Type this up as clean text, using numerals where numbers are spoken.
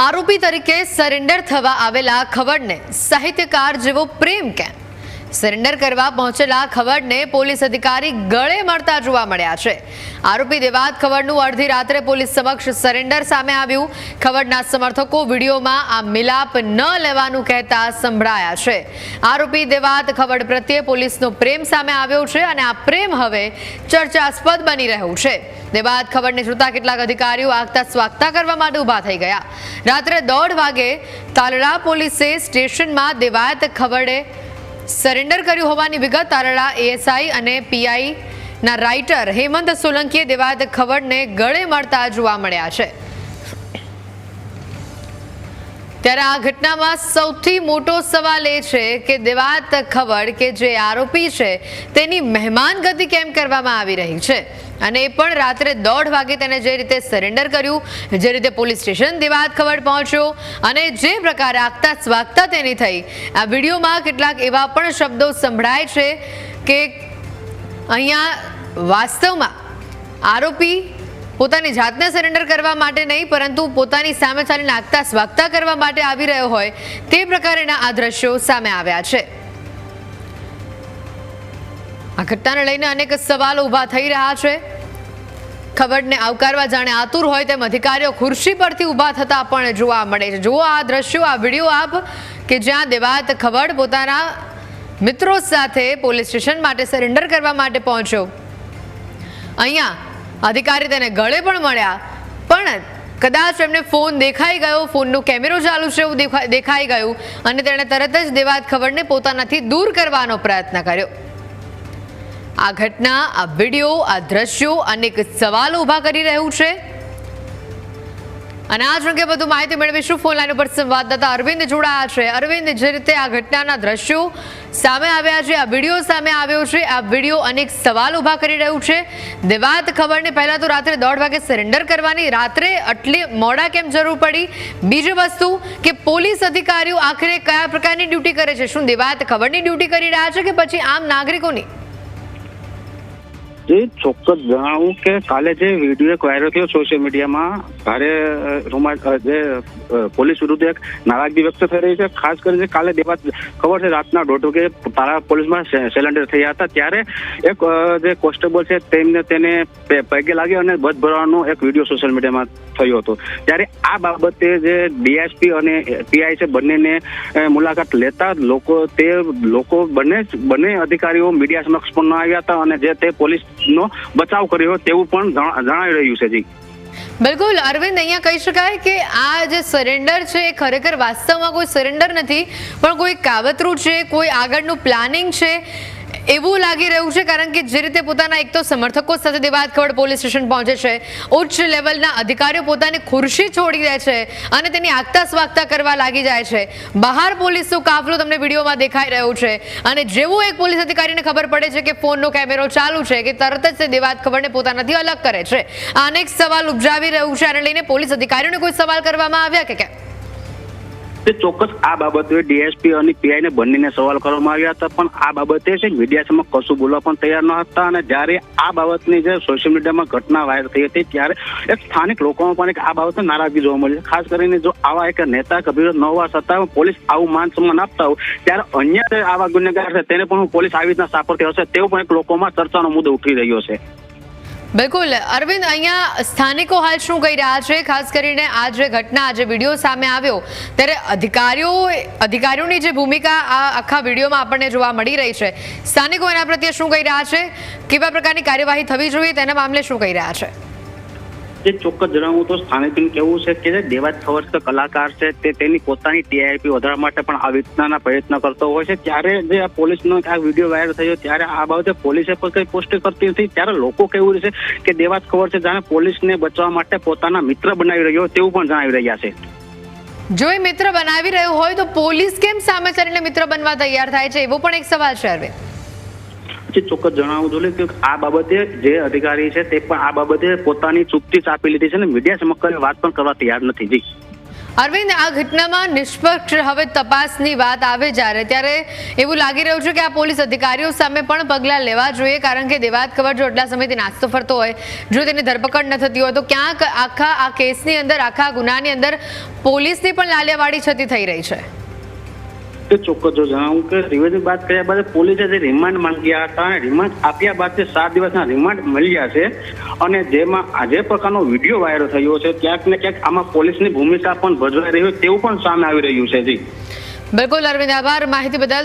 આરોપી તરીકે સરેન્ડર થવા આવેલા ખવડને સાહિત્યકાર જેવો પ્રેમ કેમ? સરેન્ડર કરવા પહોંચેલા ખવડને પોલીસ અધિકારી ગળે મળતા જોવા મળ્યા છે. આરોપી દેવાત ખવડનું અડધી રાત્રે પોલીસ સમક્ષ સરેન્ડર સામે આવ્યું. ખવડના સમર્થકો વિડીયોમાં આ મિલાપ ન લેવાનું કહેતા સંભળાયા છે. આરોપી દેવાત ખવડ પ્રત્યે પોલીસનો પ્રેમ સામે આવ્યો છે અને આ પ્રેમ હવે ચર્ચાસ્પદ બની રહ્યું છે. દેવાત ખવડને જોતા કેટલાક અધિકારીઓ આગતા સ્વાગતા કરવા માટે ઉભા થઈ ગયા. રાત્રે 1:30 વાગે તાલડા પોલીસે સ્ટેશનમાં દેવાત ખવડે સરેન્ડર કર્યું હોવાની વિગત તારડા એએસઆઈ અને પીઆઈ ના રાઇટર હેમંત સોલંકીએ દેવાત ખવડને ગળે મળતા જોવા મળ્યા છે. ત્યારે આ ઘટનામાં સૌથી મોટો સવાલ એ છે કે દેવાત ખવડ કે જે આરોપી છે તેની મહેમાનગતિ કેમ કરવામાં આવી રહી છે અને એ પણ રાત્રે 1:30 વાગે તેને જે રીતે સરેન્ડર કર્યું, જે રીતે પોલીસ સ્ટેશન દેવાત ખવડ પહોંચ્યો અને જે પ્રકારે આગતા સ્વાગતા તેની થઈ, આ વિડીયોમાં કેટલાક એવા પણ શબ્દો સંભળાય છે કે અહીંયા વાસ્તવમાં આરોપી પોતાની જાતને સરેન્ડર કરવા માટે નહીં પરંતુ પોતાની સામે ચાલીને આગતા સ્વાગતા કરવા માટે આવી રહ્યો હોય તે પ્રકારના આ દ્રશ્યો સામે આવ્યા છે. આ ઘટનાને લઈને અનેક સવાલો ઊભા થઈ રહ્યા છે. ખવડને આવકારવા જાણે આતુર હોય તેમ અધિકારીઓ ખુરશી પરથી ઊભા થતા પણ જોવા મળે છે. જુઓ આ દ્રશ્યો, આ વિડીયો આપ કે જ્યાં દેવાત ખવડ પોતાના મિત્રો સાથે પોલીસ સ્ટેશન માટે સરેન્ડર કરવા માટે પહોંચ્યો. અહીંયા અધિકારી તેને ગળે પણ મળ્યા પણ કદાચ એમને ફોન દેખાઈ ગયો, ફોનનો કેમેરો ચાલુ છે એવું દેખાઈ ગયું અને તેણે તરત જ દેવાત ખવડને પોતાનાથી દૂર કરવાનો પ્રયત્ન કર્યો. આ ઘટના, આ વિડીયો, આ દ્રશ્યો અનેક સવાલો ઊભા કરી રહ્યું છે અને આ જ અંગે વધુ માહિતી મેળવીશું. ફોન લાઈન ઉપર સંવાદદાતા અરવિંદ જોડાયા છે. અરવિંદ, જે રીતે આ ઘટનાના દ્રશ્યો સામે આવ્યા છે, આ વિડીયો સામે આવ્યો છે, આ વિડીયો અનેક સવાલ ઊભા કરી રહ્યું છે. દેવાત ખવડને પહેલા તો રાત્રે 1:30 વાગે સરેન્ડર કરવાની રાત્રે આટલી મોડા કેમ જરૂર પડી? બીજી વસ્તુ કે પોલીસ અધિકારીઓ આખરે કયા પ્રકારની ડ્યુટી કરે છે? શું દેવાત ખવડની ડ્યુટી કરી રહ્યા છે કે પછી આમ નાગરિકોની? જે ચોક્કસ જણાવું કે કાલે જે વિડીયો એક વાયરલ થયો સોશિયલ મીડિયામાં, ભારે જે પોલીસ વિરુદ્ધ એક નારાજગી વ્યક્ત થઈ રહી છે. ખાસ કરીને કાલે દેવાત ખબર છે રાતના 1:30 વાગે તારા પોલીસમાં સરેન્ડર થયા હતા ત્યારે એક જે કોન્સ્ટેબલ છે તેને પગે લાગી અને બધ ભરવાનો એક વિડીયો સોશિયલ મીડિયામાં થયો હતો. ત્યારે આ બાબતે જે ડીએસપી અને પીઆઈ છે બંનેને મુલાકાત લેતા લોકો બંને અધિકારીઓ મીડિયા સમક્ષ પણ આવ્યા હતા અને જે તે પોલીસનો બચાવ કર્યો તેવું પણ જણાવી રહ્યું છે. જી બિલકુલ અરવિંદ, અહીંયા કહી શકાય કે આ જે સરેન્ડર છે એ ખરેખર વાસ્તવમાં કોઈ સરેન્ડર નથી પણ કોઈ કાવતરું છે, કોઈ આગળનું પ્લાનિંગ છે એવું લાગી રહ્યું છે. કારણ કે જે રીતે પોતાના એક તો સમર્થકો સાથે દેવાત ખવડ પોલીસ સ્ટેશન પહોંચે છે, ઉચ્ચ લેવલના અધિકારીઓ પોતાની ખુરશી છોડી દે છે અને તેની આગતા સ્વાગતા કરવા લાગી જાય છે. બહાર પોલીસનો કાફલો તમને વિડીયોમાં દેખાઈ રહ્યો છે અને જેવું એક પોલીસ અધિકારીને ખબર પડે છે કે ફોનનો કેમેરો ચાલુ છે કે તરત જ તે દેવાત ખવડને પોતાનાથી અલગ કરે છે. આ અનેક સવાલ ઉપજાવી રહ્યું છે. આને લઈને પોલીસ અધિકારીઓને કોઈ સવાલ કરવામાં આવ્યા કે કેમ? ચોક્કસ આ બાબતે ડીએસપી અને પીઆઈ ને બંનેને સવાલ કરવામાં આવ્યા હતા પણ આ બાબતે છે મીડિયા સમક્ષ કશું બોલવા પણ તૈયાર ન હતા. અને જ્યારે આ બાબતની જે સોશિયલ મીડિયામાં ઘટના વાયરલ થઈ હતી ત્યારે એક સ્થાનિક લોકોમાં પણ આ બાબતે નારાજગી જોવા મળી છે. ખાસ કરીને જો આવા એક નેતા કબીર ન હોવા છતાં પોલીસ આવું માન સન્માન આપતા હોય ત્યારે અન્ય જે આવા ગુનેગાર છે તેને પણ પોલીસ આવી રીતના સાપરતી હશે તેવું પણ એક લોકોમાં ચર્ચાનો મુદ્દો ઉઠી રહ્યો છે. બિલકુલ અરવિંદ, અહીંયા સ્થાનિકો હાલ શું કહી રહ્યા છે? ખાસ કરીને આ જે ઘટના, આ જે વિડીયો સામે આવ્યો ત્યારે અધિકારીઓની જે ભૂમિકા આ આખા વિડીયોમાં આપણને જોવા મળી રહી છે, સ્થાનિકો એના પ્રત્યે શું કહી રહ્યા છે? કેવા પ્રકારની કાર્યવાહી થવી જોઈએ તેના મામલે શું કહી રહ્યા છે? જે ચોક્કસ જણાવું તો સ્થાનિકોને કેવું છે કે જે દેવાત ખવડ કલાકાર છે તે તેની પોતાની ટીઆરપી વધારવા માટે પણ આ રીતના પ્રયત્ન કરતો હોય છે. ત્યારે જે આ પોલીસનો આ વિડીયો વાયરલ થયો ત્યારે આ બાબતે પોલીસે પણ કઈ પોસ્ટ કરતી નથી. ત્યારે લોકો કેવું છે કે દેવાત ખવડ છે જાણે પોલીસને બચવા માટે પોતાના મિત્ર બનાવી રહ્યો તેવું પણ જણાવી રહ્યા છે. જો એ મિત્ર બનાવી રહ્યો હોય તો પોલીસ કેમ સામે ચાલીને મિત્ર બનવા તૈયાર થાય છે? એવો પણ એક સવાલ છે અરવિંદ. ચોક્કસ જણાવવું જોઈએ કે આ બાબતે જે અધિકારી છે તે પણ આ બાબતે પોતાની ચૂપતી ચાપી લીધી છે અને મીડિયા સમક્ષ વાત પણ કરવા તૈયાર નથી. જી અરવિંદ, આ ઘટનામાં નિષ્પક્ષ હવે તપાસની વાત આવે ત્યારે એવું લાગી રહ્યું છે કે આ પોલીસ અધિકારીઓ સામે પણ પગલાં લેવા જોઈએ, કારણ કે દેવાત ખબર જો આટલા સમયથી નાસ્તો ફરતો હોય, જો તેની ધરપકડ ન થતી હોય તો ક્યાંક આખા આ કેસની અંદર, આખા ગુનાની અંદર પોલીસની પણ લાલિયાવાડી છતી થઈ રહી છે. ચોક્કસ જો જણાવું કે નિવેદન બાદ કર્યા બાદ પોલીસે જે રિમાન્ડ માંગ્યા હતા અને રિમાન્ડ આપ્યા બાદ 7 દિવસના રિમાન્ડ મળ્યા છે અને જેમાં આજે પ્રકારનો વિડીયો વાયરલ થયો છે, ક્યાંક ને ક્યાંક આમાં પોલીસની ભૂમિકા પણ ભજવાઈ રહી હોય તેવું પણ સામે આવી રહ્યું છે. જી બિલકુલ અરવિંદ, આભાર માહિતી બદલ.